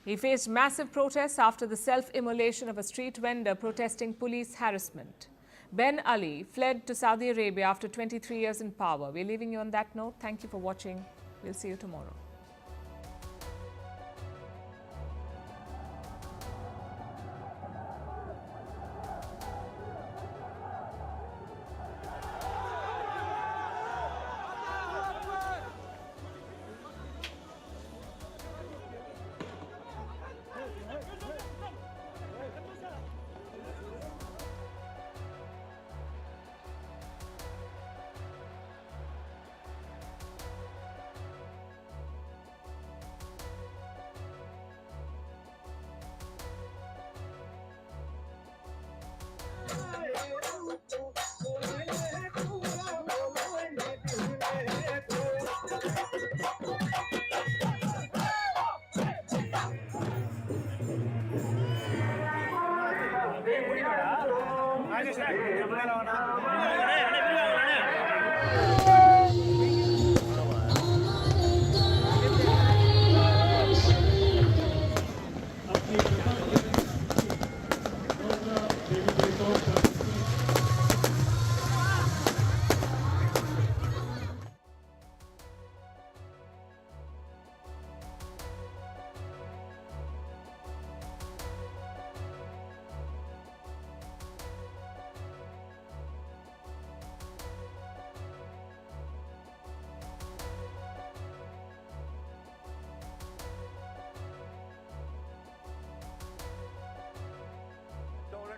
He faced massive protests after the self-immolation of a street vendor protesting police harassment. Ben Ali fled to Saudi Arabia after 23 years in power. We're leaving you on that note. Thank you for watching. We'll see you tomorrow.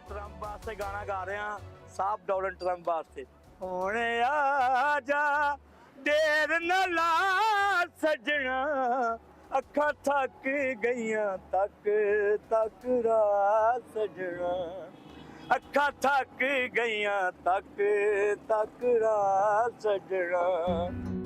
Trump वास्ते गाना गा रहे हैं साहब Donald Trump वास्ते होने आ जा देर न ला सजना अखा थक गईयां तक तक रा सजना अखा थक गईयां तक तक रा सजना